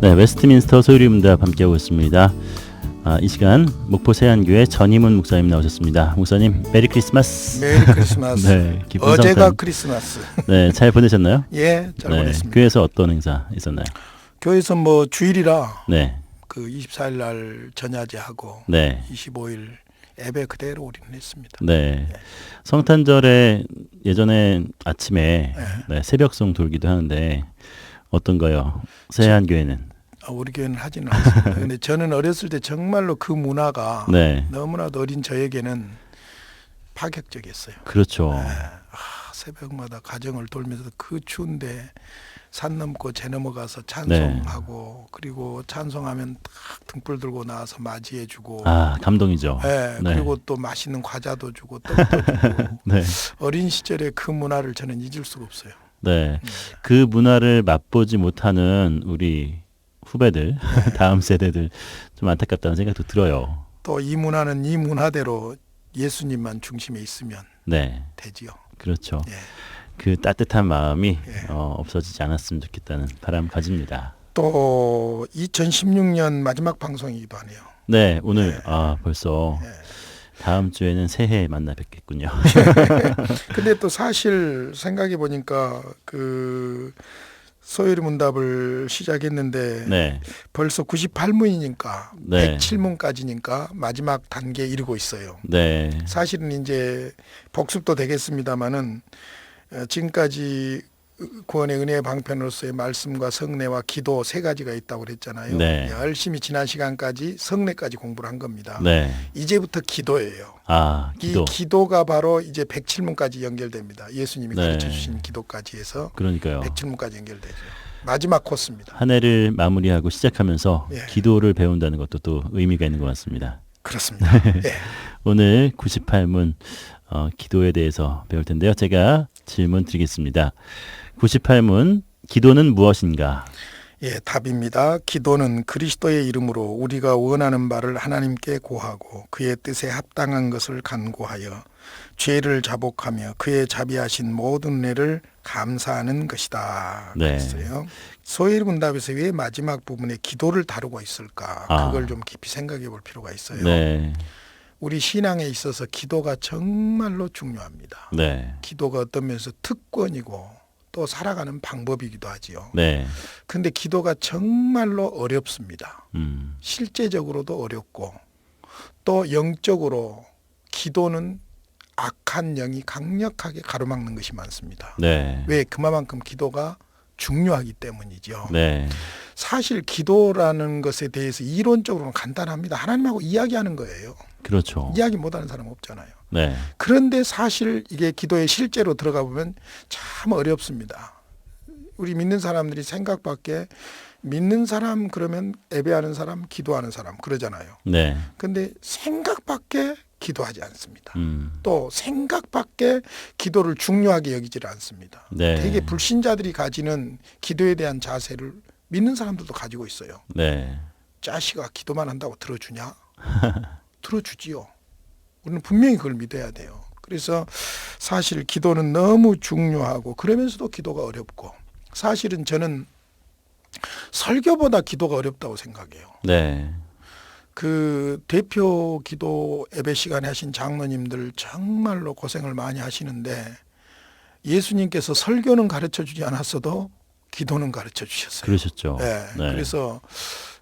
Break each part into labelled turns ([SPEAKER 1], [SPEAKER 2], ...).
[SPEAKER 1] 네, 웨스트민스터 소유리문답 함께하고 있습니다. 이 시간 목포 세안교회 전희문 목사님 나오셨습니다. 목사님 메리 크리스마스.
[SPEAKER 2] 메리 크리스마스.
[SPEAKER 1] 네,
[SPEAKER 2] 어제가
[SPEAKER 1] 성탄.
[SPEAKER 2] 크리스마스.
[SPEAKER 1] 네, 잘 보내셨나요?
[SPEAKER 2] 예, 잘 보냈습니다.
[SPEAKER 1] 교회에서 어떤 행사 있었나요?
[SPEAKER 2] 교회에서 뭐 주일이라
[SPEAKER 1] 네,
[SPEAKER 2] 그 24일 날 전야제하고
[SPEAKER 1] 네,
[SPEAKER 2] 25일 예배 그대로 우리는 했습니다.
[SPEAKER 1] 네. 성탄절에 예전에 아침에
[SPEAKER 2] 네.
[SPEAKER 1] 새벽송 돌기도 하는데 어떤가요? 세안교회는?
[SPEAKER 2] 우리 교회는 하지는 않습니다. 근데 저는 어렸을 때 정말로 그 문화가
[SPEAKER 1] 네,
[SPEAKER 2] 너무나도 어린 저에게는 파격적이었어요.
[SPEAKER 1] 그렇죠.
[SPEAKER 2] 네. 새벽마다 가정을 돌면서 그 추운데 산 넘고 재 넘어가서 찬송하고 그리고 찬송하면 딱 등불 들고 나와서 맞이해주고
[SPEAKER 1] 감동이죠.
[SPEAKER 2] 네,
[SPEAKER 1] 네.
[SPEAKER 2] 그리고 또 맛있는 과자도 주고 떡도 주고
[SPEAKER 1] 네,
[SPEAKER 2] 어린 시절의 그 문화를 저는 잊을 수가 없어요.
[SPEAKER 1] 네. 그 문화를 맛보지 못하는 우리 후배들, 다음 세대들 좀 안타깝다는 생각도 들어요.
[SPEAKER 2] 또 이 문화는 이 문화대로 예수님만 중심에 있으면
[SPEAKER 1] 네,
[SPEAKER 2] 되지요.
[SPEAKER 1] 그렇죠.
[SPEAKER 2] 예.
[SPEAKER 1] 그 따뜻한 마음이
[SPEAKER 2] 예.
[SPEAKER 1] 없어지지 않았으면 좋겠다는 바람 가집니다.
[SPEAKER 2] 또 2016년 마지막 방송이기도 하네요.
[SPEAKER 1] 네, 오늘 벌써
[SPEAKER 2] 예.
[SPEAKER 1] 다음 주에는 새해 만나 뵙겠군요.
[SPEAKER 2] 근데 또 사실 생각해 보니까 그 소요리 문답을 시작했는데
[SPEAKER 1] 네,
[SPEAKER 2] 벌써 98문이니까
[SPEAKER 1] 네.
[SPEAKER 2] 107문까지니까 마지막 단계에 이르고 있어요.
[SPEAKER 1] 네,
[SPEAKER 2] 사실은 이제 복습도 되겠습니다마는 지금까지 구원의 은혜의 방편으로서의 말씀과 성례와 기도 세 가지가 있다고 그랬잖아요.
[SPEAKER 1] 네.
[SPEAKER 2] 열심히 지난 시간까지 성례까지 공부를 한 겁니다.
[SPEAKER 1] 네.
[SPEAKER 2] 이제부터 기도예요.
[SPEAKER 1] 기도.
[SPEAKER 2] 이 기도가 바로 이제 107문까지 연결됩니다. 예수님이
[SPEAKER 1] 네.
[SPEAKER 2] 가르쳐 주신 기도까지 해서
[SPEAKER 1] 그러니까요.
[SPEAKER 2] 107문까지 연결되죠. 마지막 코스입니다.
[SPEAKER 1] 한 해를 마무리하고 시작하면서
[SPEAKER 2] 예.
[SPEAKER 1] 기도를 배운다는 것도 또 의미가 있는 것 같습니다.
[SPEAKER 2] 그렇습니다. 예.
[SPEAKER 1] 오늘 98문 기도에 대해서 배울 텐데요. 제가 질문 드리겠습니다. 98문 기도는 무엇인가?
[SPEAKER 2] 예, 답입니다. 기도는 그리스도의 이름으로 우리가 원하는 바를 하나님께 구하고 그의 뜻에 합당한 것을 간구하여 죄를 자복하며 그의 자비하신 모든 은혜를 감사하는 것이다.
[SPEAKER 1] 네.
[SPEAKER 2] 그랬어요. 소요리 문답에서 왜 마지막 부분에 기도를 다루고 있을까? 그걸 좀 깊이 생각해 볼 필요가 있어요.
[SPEAKER 1] 네.
[SPEAKER 2] 우리 신앙에 있어서 기도가 정말로 중요합니다.
[SPEAKER 1] 네.
[SPEAKER 2] 기도가 어떤 면에서 특권이고 또 살아가는 방법이기도 하지요.
[SPEAKER 1] 네.
[SPEAKER 2] 근데 기도가 정말로 어렵습니다.
[SPEAKER 1] 음.
[SPEAKER 2] 실제적으로도 어렵고 또 영적으로 기도는 악한 영이 강력하게 가로막는 것이 많습니다.
[SPEAKER 1] 네.
[SPEAKER 2] 왜? 그만큼 기도가 중요하기 때문이죠.
[SPEAKER 1] 네.
[SPEAKER 2] 사실 기도라는 것에 대해서 이론적으로는 간단합니다. 하나님하고 이야기하는 거예요.
[SPEAKER 1] 그렇죠.
[SPEAKER 2] 이야기 못하는 사람 없잖아요.
[SPEAKER 1] 네.
[SPEAKER 2] 그런데 사실 이게 기도에 실제로 들어가 보면 참 어렵습니다. 우리 믿는 사람들이 생각밖에 믿는 사람 그러면 예배하는 사람, 기도하는 사람 그러잖아요.
[SPEAKER 1] 네.
[SPEAKER 2] 근데 생각밖에 기도하지 않습니다.
[SPEAKER 1] 음.
[SPEAKER 2] 또 생각밖에 기도를 중요하게 여기질 않습니다.
[SPEAKER 1] 네.
[SPEAKER 2] 되게 불신자들이 가지는 기도에 대한 자세를 믿는 사람들도 가지고 있어요.
[SPEAKER 1] 네.
[SPEAKER 2] 자식아 기도만 한다고 들어주냐? 들어주지요. 우리는 분명히 그걸 믿어야 돼요. 그래서 사실 기도는 너무 중요하고 그러면서도 기도가 어렵고 사실은 저는 설교보다 기도가 어렵다고 생각해요.
[SPEAKER 1] 네.
[SPEAKER 2] 그 대표 기도 예배 시간에 하신 장로님들 정말로 고생을 많이 하시는데 예수님께서 설교는 가르쳐 주지 않았어도 기도는 가르쳐 주셨어요.
[SPEAKER 1] 그러셨죠.
[SPEAKER 2] 네.
[SPEAKER 1] 네.
[SPEAKER 2] 그래서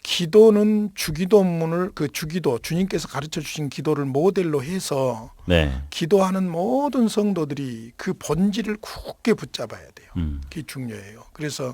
[SPEAKER 2] 기도는 주기도문을 그 주기도 주님께서 가르쳐 주신 기도를 모델로 해서
[SPEAKER 1] 네.
[SPEAKER 2] 기도하는 모든 성도들이 그 본질을 굳게 붙잡아야 돼요. 그게 중요해요. 그래서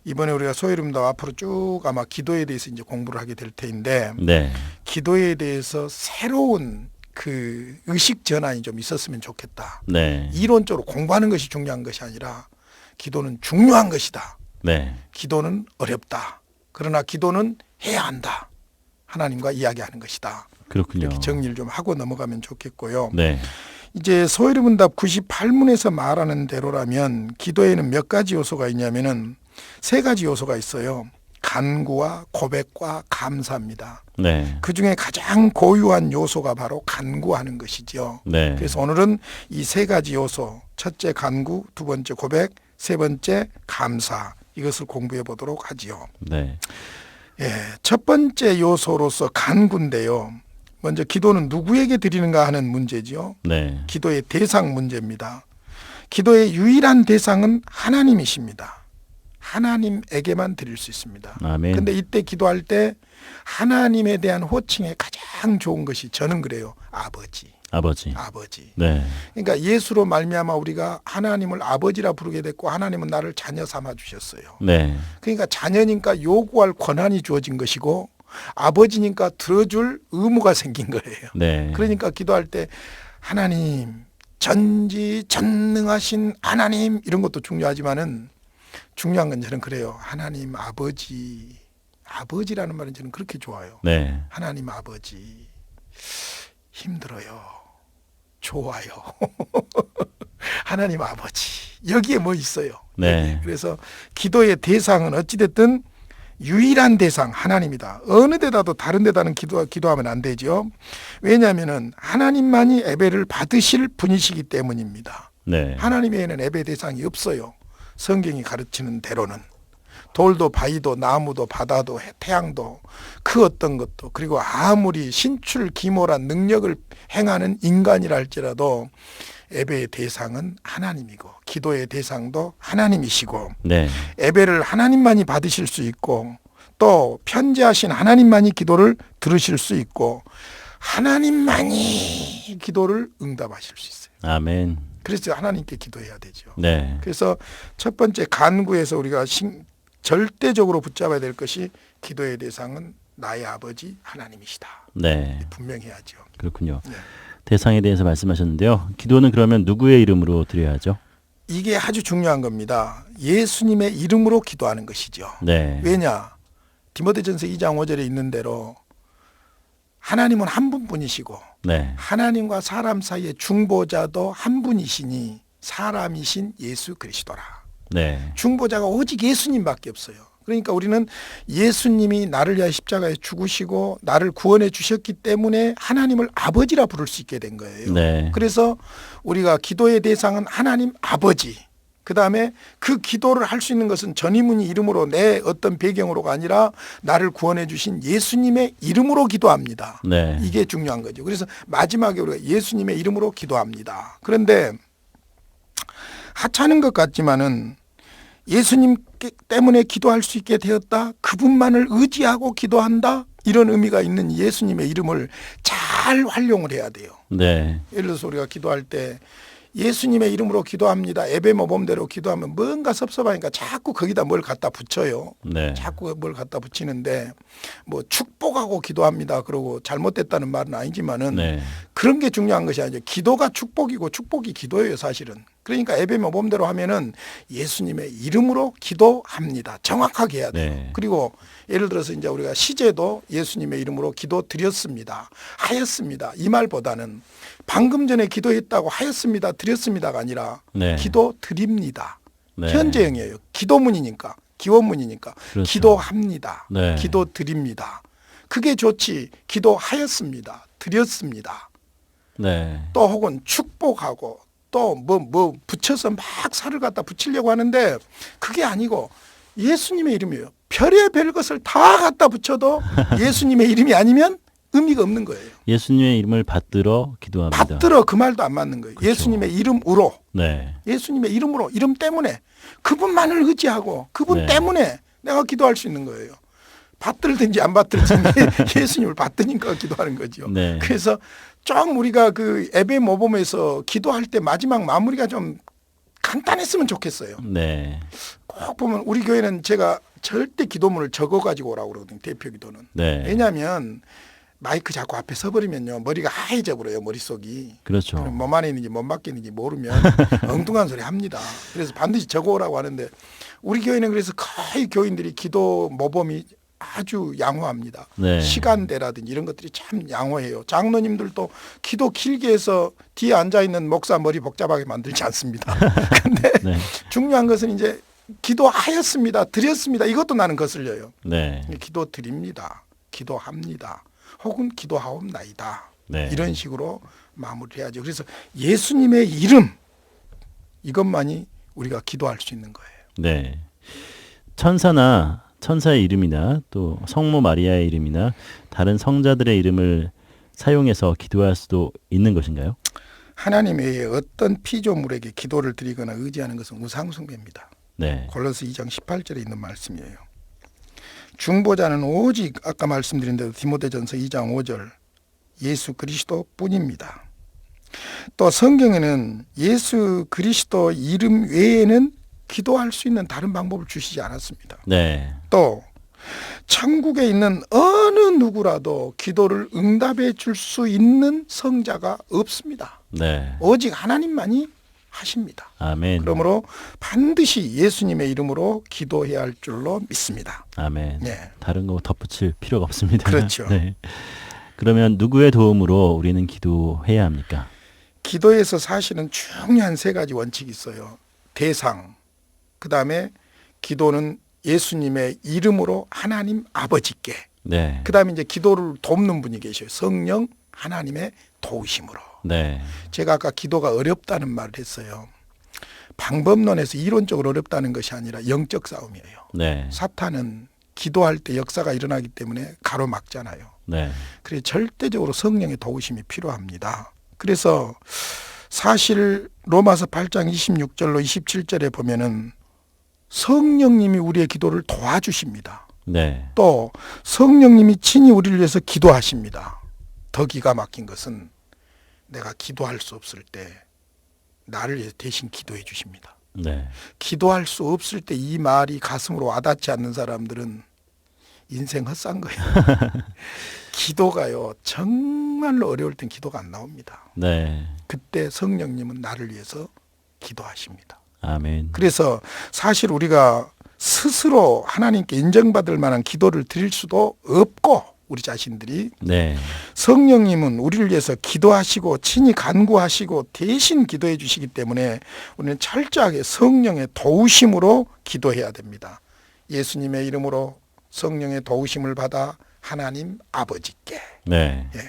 [SPEAKER 2] 이번에 우리가 소요리 문답 앞으로 쭉 아마 기도에 대해서 이제 공부를 하게 될 텐데
[SPEAKER 1] 네.
[SPEAKER 2] 기도에 대해서 새로운 그 의식 전환이 좀 있었으면 좋겠다.
[SPEAKER 1] 네.
[SPEAKER 2] 이론적으로 공부하는 것이 중요한 것이 아니라 기도는 중요한 것이다.
[SPEAKER 1] 네.
[SPEAKER 2] 기도는 어렵다. 그러나 기도는 해야 한다. 하나님과 이야기하는 것이다.
[SPEAKER 1] 그렇군요.
[SPEAKER 2] 이렇게 정리를 좀 하고 넘어가면 좋겠고요.
[SPEAKER 1] 네.
[SPEAKER 2] 이제 소요리 문답 98문에서 말하는 대로라면 기도에는 몇 가지 요소가 있냐면은 세 가지 요소가 있어요. 간구와 고백과 감사입니다.
[SPEAKER 1] 네.
[SPEAKER 2] 그중에 가장 고유한 요소가 바로 간구하는 것이죠.
[SPEAKER 1] 네.
[SPEAKER 2] 그래서 오늘은 이 세 가지 요소, 첫째 간구, 두 번째 고백, 세 번째 감사, 이것을 공부해 보도록 하지요.
[SPEAKER 1] 네.
[SPEAKER 2] 예, 첫 번째 요소로서 간구인데요. 먼저 기도는 누구에게 드리는가 하는 문제죠.
[SPEAKER 1] 네.
[SPEAKER 2] 기도의 대상 문제입니다. 기도의 유일한 대상은 하나님이십니다. 하나님에게만 드릴 수 있습니다.
[SPEAKER 1] 아멘.
[SPEAKER 2] 그런데 이때 기도할 때 하나님에 대한 호칭에 가장 좋은 것이 저는 그래요. 아버지.
[SPEAKER 1] 아버지.
[SPEAKER 2] 아버지.
[SPEAKER 1] 네.
[SPEAKER 2] 그러니까 예수로 말미암아 우리가 하나님을 아버지라 부르게 됐고 하나님은 나를 자녀 삼아 주셨어요.
[SPEAKER 1] 네.
[SPEAKER 2] 그러니까 자녀니까 요구할 권한이 주어진 것이고 아버지니까 들어줄 의무가 생긴 거예요.
[SPEAKER 1] 네.
[SPEAKER 2] 그러니까 기도할 때 하나님, 전지전능하신 하나님 이런 것도 중요하지만은 중요한 건 저는 그래요. 하나님 아버지, 아버지라는 말은 저는 그렇게 좋아요.
[SPEAKER 1] 네.
[SPEAKER 2] 하나님 아버지 힘들어요. 좋아요. 하나님 아버지 여기에 뭐 있어요.
[SPEAKER 1] 네.
[SPEAKER 2] 그래서 기도의 대상은 어찌됐든 유일한 대상 하나님이다. 어느 데다도 다른 데다는 기도하면 안 되죠. 왜냐하면 하나님만이 예배를 받으실 분이시기 때문입니다.
[SPEAKER 1] 네.
[SPEAKER 2] 하나님 외에는 예배 대상이 없어요. 성경이 가르치는 대로는. 돌도 바위도 나무도 바다도 태양도 그 어떤 것도 그리고 아무리 신출기몰한 능력을 행하는 인간이라 할지라도 예배의 대상은 하나님이고 기도의 대상도 하나님이시고
[SPEAKER 1] 네.
[SPEAKER 2] 예배를 하나님만이 받으실 수 있고 또 편지하신 하나님만이 기도를 들으실 수 있고 하나님만이 기도를 응답하실 수 있어요.
[SPEAKER 1] 아멘.
[SPEAKER 2] 그래서 하나님께 기도해야 되죠.
[SPEAKER 1] 네.
[SPEAKER 2] 그래서 첫 번째 간구에서 우리가 절대적으로 붙잡아야 될 것이 기도의 대상은 나의 아버지 하나님이시다.
[SPEAKER 1] 네.
[SPEAKER 2] 분명해야죠.
[SPEAKER 1] 그렇군요.
[SPEAKER 2] 네.
[SPEAKER 1] 대상에 대해서 말씀하셨는데요. 기도는 그러면 누구의 이름으로 드려야 하죠?
[SPEAKER 2] 이게 아주 중요한 겁니다. 예수님의 이름으로 기도하는 것이죠.
[SPEAKER 1] 네.
[SPEAKER 2] 왜냐? 디모데전서 2장 5절에 있는 대로 하나님은 한 분뿐이시고
[SPEAKER 1] 네.
[SPEAKER 2] 하나님과 사람 사이의 중보자도 한 분이시니 사람이신 예수 그리스도라.
[SPEAKER 1] 네.
[SPEAKER 2] 중보자가 오직 예수님밖에 없어요. 그러니까 우리는 예수님이 나를 위하여 십자가에 죽으시고 나를 구원해 주셨기 때문에 하나님을 아버지라 부를 수 있게 된 거예요.
[SPEAKER 1] 네.
[SPEAKER 2] 그래서 우리가 기도의 대상은 하나님 아버지. 그다음에 그 기도를 할 수 있는 것은 전이문이 이름으로 내 어떤 배경으로가 아니라 나를 구원해 주신 예수님의 이름으로 기도합니다.
[SPEAKER 1] 네.
[SPEAKER 2] 이게 중요한 거죠. 그래서 마지막에 우리가 예수님의 이름으로 기도합니다. 그런데 하찮은 것 같지만은 예수님 때문에 기도할 수 있게 되었다. 그분만을 의지하고 기도한다. 이런 의미가 있는 예수님의 이름을 잘 활용을 해야 돼요.
[SPEAKER 1] 네.
[SPEAKER 2] 예를 들어서 우리가 기도할 때 예수님의 이름으로 기도합니다. 예배 모범대로 기도하면 뭔가 섭섭하니까 자꾸 거기다 뭘 갖다 붙여요.
[SPEAKER 1] 네.
[SPEAKER 2] 자꾸 뭘 갖다 붙이는데 뭐 축복하고 기도합니다. 그러고 잘못됐다는 말은 아니지만은
[SPEAKER 1] 네.
[SPEAKER 2] 그런 게 중요한 것이 아니죠. 기도가 축복이고 축복이 기도예요, 사실은. 그러니까 예배 모범대로 하면은 예수님의 이름으로 기도합니다. 정확하게 해야 돼요.
[SPEAKER 1] 네.
[SPEAKER 2] 그리고 예를 들어서 이제 우리가 시제도 예수님의 이름으로 기도 드렸습니다. 하였습니다. 이 말보다는 방금 전에 기도했다고 하였습니다. 드렸습니다가 아니라
[SPEAKER 1] 네.
[SPEAKER 2] 기도 드립니다.
[SPEAKER 1] 네.
[SPEAKER 2] 현재형이에요. 기도문이니까. 기원문이니까.
[SPEAKER 1] 그렇죠.
[SPEAKER 2] 기도합니다.
[SPEAKER 1] 네.
[SPEAKER 2] 기도 드립니다. 그게 좋지. 기도하였습니다. 드렸습니다.
[SPEAKER 1] 네.
[SPEAKER 2] 또 혹은 축복하고 또 뭐 붙여서 막 살을 갖다 붙이려고 하는데 그게 아니고 예수님의 이름이에요. 별의별 것을 다 갖다 붙여도 예수님의 이름이 아니면 의미가 없는 거예요.
[SPEAKER 1] 예수님의 이름을 받들어 기도합니다.
[SPEAKER 2] 받들어 그 말도 안 맞는 거예요.
[SPEAKER 1] 그렇죠.
[SPEAKER 2] 예수님의 이름으로
[SPEAKER 1] 네.
[SPEAKER 2] 예수님의 이름으로 이름 때문에 그분만을 의지하고 그분
[SPEAKER 1] 네.
[SPEAKER 2] 때문에 내가 기도할 수 있는 거예요. 받들든지 안 받들든지 예수님을 받드니까 기도하는 거죠.
[SPEAKER 1] 네.
[SPEAKER 2] 그래서 좀 우리가 그 예배 모범에서 기도할 때 마지막 마무리가 좀 간단했으면 좋겠어요.
[SPEAKER 1] 네.
[SPEAKER 2] 꼭 보면 우리 교회는 제가 절대 기도문을 적어가지고 오라고 그러거든요. 대표 기도는.
[SPEAKER 1] 네.
[SPEAKER 2] 왜냐하면 마이크 자꾸 앞에 서버리면요. 머리가 하얘져 버려요. 머릿속이.
[SPEAKER 1] 그렇죠.
[SPEAKER 2] 그럼 몸 안에 있는지 몸 밖에 있는지 모르면 엉뚱한 소리 합니다. 그래서 반드시 적어오라고 하는데 우리 교회는 그래서 거의 교인들이 기도 모범이 아주 양호합니다.
[SPEAKER 1] 네.
[SPEAKER 2] 시간대라든지 이런 것들이 참 양호해요. 장로님들도 기도 길게 해서 뒤에 앉아있는 목사 머리 복잡하게 만들지 않습니다. 근데
[SPEAKER 1] 네.
[SPEAKER 2] 중요한 것은 이제 기도하였습니다. 드렸습니다. 이것도 나는 거슬려요.
[SPEAKER 1] 네.
[SPEAKER 2] 기도 드립니다. 기도합니다. 혹은 기도하옵나이다.
[SPEAKER 1] 네.
[SPEAKER 2] 이런 식으로 마무리해야죠. 그래서 예수님의 이름 이것만이 우리가 기도할 수 있는 거예요.
[SPEAKER 1] 네. 천사나 천사의 이름이나 또 성모 마리아의 이름이나 다른 성자들의 이름을 사용해서 기도할 수도 있는 것인가요?
[SPEAKER 2] 하나님 외에 어떤 피조물에게 기도를 드리거나 의지하는 것은 우상숭배입니다.
[SPEAKER 1] 네.
[SPEAKER 2] 골로새 2장 18절에 있는 말씀이에요. 중보자는 오직 아까 말씀드린 대로 디모데전서 2장 5절 예수 그리스도뿐입니다. 또 성경에는 예수 그리스도 이름 외에는 기도할 수 있는 다른 방법을 주시지 않았습니다.
[SPEAKER 1] 네.
[SPEAKER 2] 또 천국에 있는 어느 누구라도 기도를 응답해 줄 수 있는 성자가 없습니다.
[SPEAKER 1] 네.
[SPEAKER 2] 오직 하나님만이 하십니다.
[SPEAKER 1] 아멘.
[SPEAKER 2] 그러므로 반드시 예수님의 이름으로 기도해야 할 줄로 믿습니다.
[SPEAKER 1] 아멘.
[SPEAKER 2] 네.
[SPEAKER 1] 다른 거 덧붙일 필요가 없습니다.
[SPEAKER 2] 그렇죠.
[SPEAKER 1] 네. 그러면 누구의 도움으로 우리는 기도해야 합니까?
[SPEAKER 2] 기도에서 사실은 중요한 세 가지 원칙이 있어요. 대상, 그 다음에 기도는 예수님의 이름으로 하나님 아버지께,
[SPEAKER 1] 네.
[SPEAKER 2] 그 다음에 이제 기도를 돕는 분이 계셔요. 성령 하나님의 도우심으로.
[SPEAKER 1] 네.
[SPEAKER 2] 제가 아까 기도가 어렵다는 말을 했어요. 방법론에서 이론적으로 어렵다는 것이 아니라 영적 싸움이에요.
[SPEAKER 1] 네.
[SPEAKER 2] 사탄은 기도할 때 역사가 일어나기 때문에 가로막잖아요.
[SPEAKER 1] 네.
[SPEAKER 2] 그래서 절대적으로 성령의 도우심이 필요합니다. 그래서 사실 로마서 8장 26절로 27절에 보면은 성령님이 우리의 기도를 도와주십니다.
[SPEAKER 1] 네.
[SPEAKER 2] 또 성령님이 친히 우리를 위해서 기도하십니다. 더 기가 막힌 것은 내가 기도할 수 없을 때 나를 위해서 대신 기도해 주십니다.
[SPEAKER 1] 네.
[SPEAKER 2] 기도할 수 없을 때 이 말이 가슴으로 와닿지 않는 사람들은 인생 헛산 거예요. 기도가요, 정말로 어려울 땐 기도가 안 나옵니다.
[SPEAKER 1] 네.
[SPEAKER 2] 그때 성령님은 나를 위해서 기도하십니다.
[SPEAKER 1] 아멘.
[SPEAKER 2] 그래서 사실 우리가 스스로 하나님께 인정받을 만한 기도를 드릴 수도 없고, 우리 자신들이
[SPEAKER 1] 네.
[SPEAKER 2] 성령님은 우리를 위해서 기도하시고 친히 간구하시고 대신 기도해 주시기 때문에 우리는 철저하게 성령의 도우심으로 기도해야 됩니다. 예수님의 이름으로 성령의 도우심을 받아 하나님 아버지께.
[SPEAKER 1] 네.
[SPEAKER 2] 예.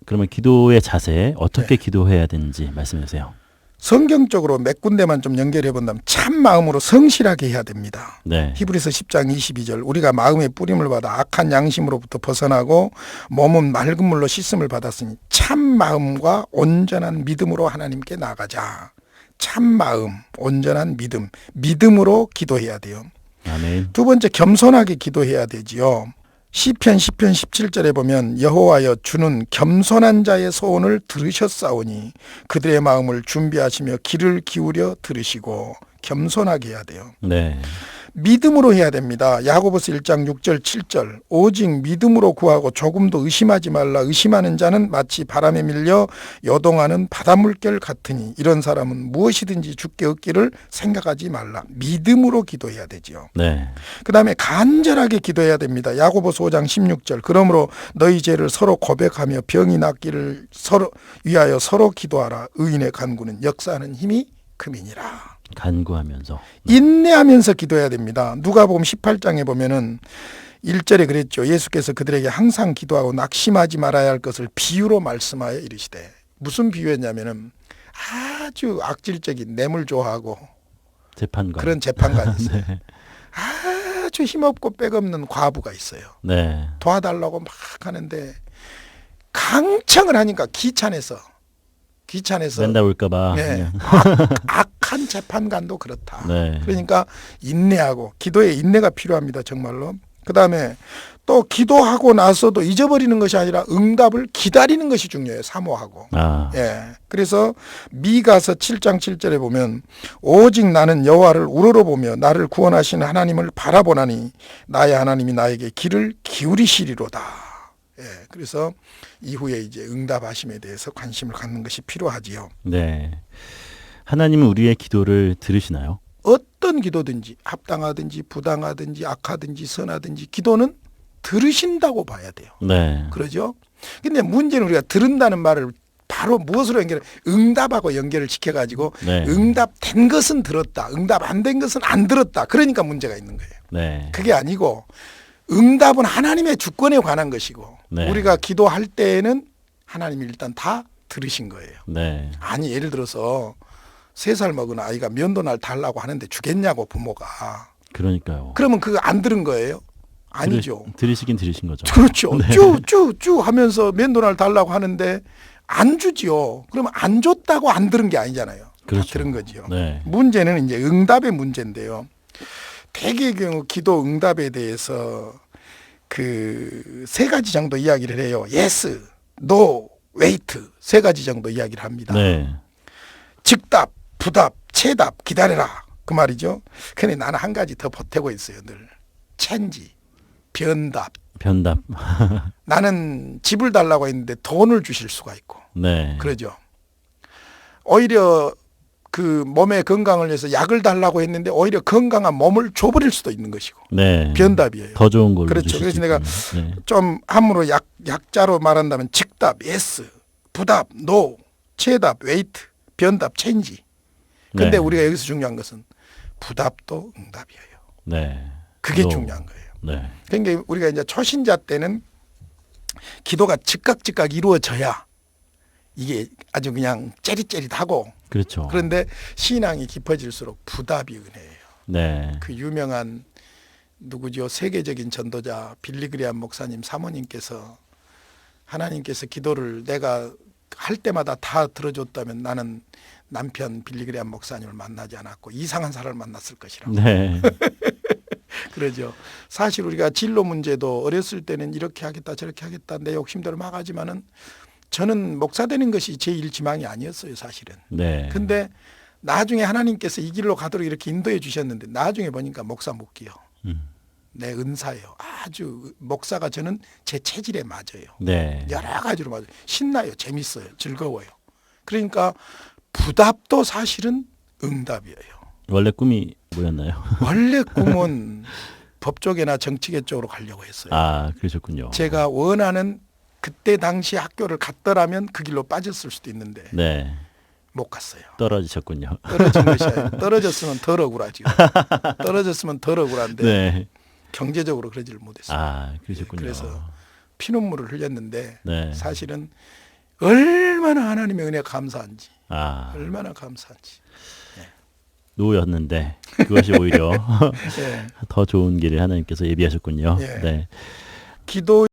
[SPEAKER 1] 그러면 기도의 자세 어떻게 기도해야 되는지 말씀해 주세요.
[SPEAKER 2] 성경적으로 몇 군데만 좀 연결해 본다면 참 마음으로 성실하게 해야 됩니다.
[SPEAKER 1] 네.
[SPEAKER 2] 히브리서 10장 22절 우리가 마음의 뿌림을 받아 악한 양심으로부터 벗어나고 몸은 맑은 물로 씻음을 받았으니 참 마음과 온전한 믿음으로 하나님께 나가자. 참 마음, 온전한 믿음, 믿음으로 기도해야 돼요.
[SPEAKER 1] 아멘.
[SPEAKER 2] 두 번째 겸손하게 기도해야 되지요. 시편 10편 17절에 보면 여호와여 주는 겸손한 자의 소원을 들으셨사오니 그들의 마음을 준비하시며 귀를 기울여 들으시고 겸손하게 해야 돼요.
[SPEAKER 1] 네.
[SPEAKER 2] 믿음으로 해야 됩니다. 야고보서 1장 6절 7절 오직 믿음으로 구하고 조금도 의심하지 말라. 의심하는 자는 마치 바람에 밀려 요동하는 바닷물결 같으니 이런 사람은 무엇이든지 주께 얻기를 생각하지 말라. 믿음으로 기도해야 되지요.
[SPEAKER 1] 네.
[SPEAKER 2] 그 다음에 간절하게 기도해야 됩니다. 야고보서 5장 16절 그러므로 너희 죄를 서로 고백하며 병이 낫기를 서로 위하여 서로 기도하라. 의인의 간구는 역사하는 힘이 금이니라.
[SPEAKER 1] 간구하면서
[SPEAKER 2] 인내하면서 기도해야 됩니다. 누가복음 18장에 보면은 1절에 그랬죠. 예수께서 그들에게 항상 기도하고 낙심하지 말아야 할 것을 비유로 말씀하여 이르시되 무슨 비유였냐면은 아주 악질적인 뇌물 좋아하고
[SPEAKER 1] 재판관.
[SPEAKER 2] 그런 재판관이 있어요.
[SPEAKER 1] 네.
[SPEAKER 2] 아주 힘없고 백없는 과부가 있어요.
[SPEAKER 1] 네.
[SPEAKER 2] 도와달라고 막 하는데 강청을 하니까 귀찮아서
[SPEAKER 1] 맨날 올까봐.
[SPEAKER 2] 네. 악한 재판관도 그렇다.
[SPEAKER 1] 네.
[SPEAKER 2] 그러니까 인내하고 기도에 인내가 필요합니다. 정말로. 그다음에 또 기도하고 나서도 잊어버리는 것이 아니라 응답을 기다리는 것이 중요해요. 사모하고.
[SPEAKER 1] 아.
[SPEAKER 2] 예. 그래서 미가서 7장 7절에 보면 오직 나는 여호와를 우러러보며 나를 구원하시는 하나님을 바라보나니 나의 하나님이 나에게 귀를 기울이시리로다. 예. 그래서 이후에 이제 응답하심에 대해서 관심을 갖는 것이 필요하지요.
[SPEAKER 1] 네. 하나님은 우리의 기도를 들으시나요?
[SPEAKER 2] 어떤 기도든지 합당하든지 부당하든지 악하든지 선하든지 기도는 들으신다고 봐야 돼요.
[SPEAKER 1] 네.
[SPEAKER 2] 그러죠? 근데 문제는 우리가 들은다는 말을 바로 무엇으로 응답하고 연결을 시켜가지고
[SPEAKER 1] 네.
[SPEAKER 2] 응답된 것은 들었다. 응답 안 된 것은 안 들었다. 그러니까 문제가 있는 거예요.
[SPEAKER 1] 네.
[SPEAKER 2] 그게 아니고 응답은 하나님의 주권에 관한 것이고
[SPEAKER 1] 네.
[SPEAKER 2] 우리가 기도할 때에는 하나님이 일단 다 들으신 거예요.
[SPEAKER 1] 네.
[SPEAKER 2] 아니 예를 들어서 3살 먹은 아이가 면도날 달라고 하는데 주겠냐고 부모가.
[SPEAKER 1] 그러니까요.
[SPEAKER 2] 그러면 그거 안 들은 거예요? 아니죠.
[SPEAKER 1] 들으시긴 들으신 거죠.
[SPEAKER 2] 그렇죠.
[SPEAKER 1] 네.
[SPEAKER 2] 쭉 하면서 몇 원을 달라고 하는데 안 주지요. 그러면 안 줬다고 안 들은 게 아니잖아요.
[SPEAKER 1] 그렇죠.
[SPEAKER 2] 다 들은 거지요.
[SPEAKER 1] 네.
[SPEAKER 2] 문제는 이제 응답의 문제인데요. 대개의 경우 기도 응답에 대해서 그 세 가지 정도 이야기를 해요. yes, no, wait 세 가지 정도 이야기를 합니다.
[SPEAKER 1] 네.
[SPEAKER 2] 즉답, 부답, 체답, 기다려라 그 말이죠. 근데 나는 한 가지 더 보태고 있어요. 늘 change, 변답.
[SPEAKER 1] 변답.
[SPEAKER 2] 나는 집을 달라고 했는데 돈을 주실 수가 있고
[SPEAKER 1] 네.
[SPEAKER 2] 그러죠. 오히려 그 몸의 건강을 위해서 약을 달라고 했는데 오히려 건강한 몸을 줘버릴 수도 있는 것이고
[SPEAKER 1] 네.
[SPEAKER 2] 변답이에요.
[SPEAKER 1] 더 좋은 걸로
[SPEAKER 2] 그렇죠.
[SPEAKER 1] 주실
[SPEAKER 2] 그래서
[SPEAKER 1] 수
[SPEAKER 2] 내가
[SPEAKER 1] 있군요. 네.
[SPEAKER 2] 좀 함부로 약자로 말한다면 즉답, yes, 부답, no, 체답, wait, 변답, change. 근데
[SPEAKER 1] 네.
[SPEAKER 2] 우리가 여기서 중요한 것은 부답도 응답이에요.
[SPEAKER 1] 네.
[SPEAKER 2] 그게
[SPEAKER 1] 또,
[SPEAKER 2] 중요한 거예요.
[SPEAKER 1] 네.
[SPEAKER 2] 그러니까 우리가 이제 초신자 때는 기도가 즉각 이루어져야 이게 아주 그냥 째릿째릿하고
[SPEAKER 1] 그렇죠.
[SPEAKER 2] 그런데 신앙이 깊어질수록 부답이 은혜예요.
[SPEAKER 1] 네.
[SPEAKER 2] 그 유명한 누구죠? 세계적인 전도자 빌리그리암 목사님 사모님께서 하나님께서 기도를 내가 할 때마다 다 들어줬다면 나는 남편 빌리그리암 목사님을 만나지 않았고 이상한 사람을 만났을 것이라고.
[SPEAKER 1] 네.
[SPEAKER 2] 그러죠. 사실 우리가 진로 문제도 어렸을 때는 이렇게 하겠다 저렇게 하겠다 내 욕심대로 막 하지만은 저는 목사 되는 것이 제 일지망이 아니었어요, 사실은.
[SPEAKER 1] 네.
[SPEAKER 2] 근데 나중에 하나님께서 이 길로 가도록 이렇게 인도해 주셨는데 나중에 보니까 목사 묵기요. 내 은사예요. 아주 목사가 저는 제 체질에 맞아요.
[SPEAKER 1] 네.
[SPEAKER 2] 여러 가지로 맞아요. 신나요. 재밌어요. 즐거워요. 그러니까 부답도 사실은 응답이에요.
[SPEAKER 1] 원래 꿈이 뭐였나요?
[SPEAKER 2] 원래 꿈은 법조계나 정치계 쪽으로 가려고 했어요.
[SPEAKER 1] 아, 그러셨군요.
[SPEAKER 2] 제가 원하는 그때 당시 학교를 갔더라면 그 길로 빠졌을 수도 있는데
[SPEAKER 1] 네.
[SPEAKER 2] 못 갔어요.
[SPEAKER 1] 떨어지셨군요.
[SPEAKER 2] 떨어진 것이에요. 떨어졌으면 덜 억울하죠. 떨어졌으면 덜 억울한데
[SPEAKER 1] 네.
[SPEAKER 2] 경제적으로 그러지를 못했어요.
[SPEAKER 1] 아, 그러셨군요.
[SPEAKER 2] 그래서 피눈물을 흘렸는데
[SPEAKER 1] 네.
[SPEAKER 2] 사실은 얼마나 하나님의 은혜가 감사한지
[SPEAKER 1] 아,
[SPEAKER 2] 얼마나 감사한지.
[SPEAKER 1] 노였는데 그것이 오히려
[SPEAKER 2] 예.
[SPEAKER 1] 더 좋은 길을 하나님께서 예비하셨군요.
[SPEAKER 2] 예.
[SPEAKER 1] 네.
[SPEAKER 2] 기도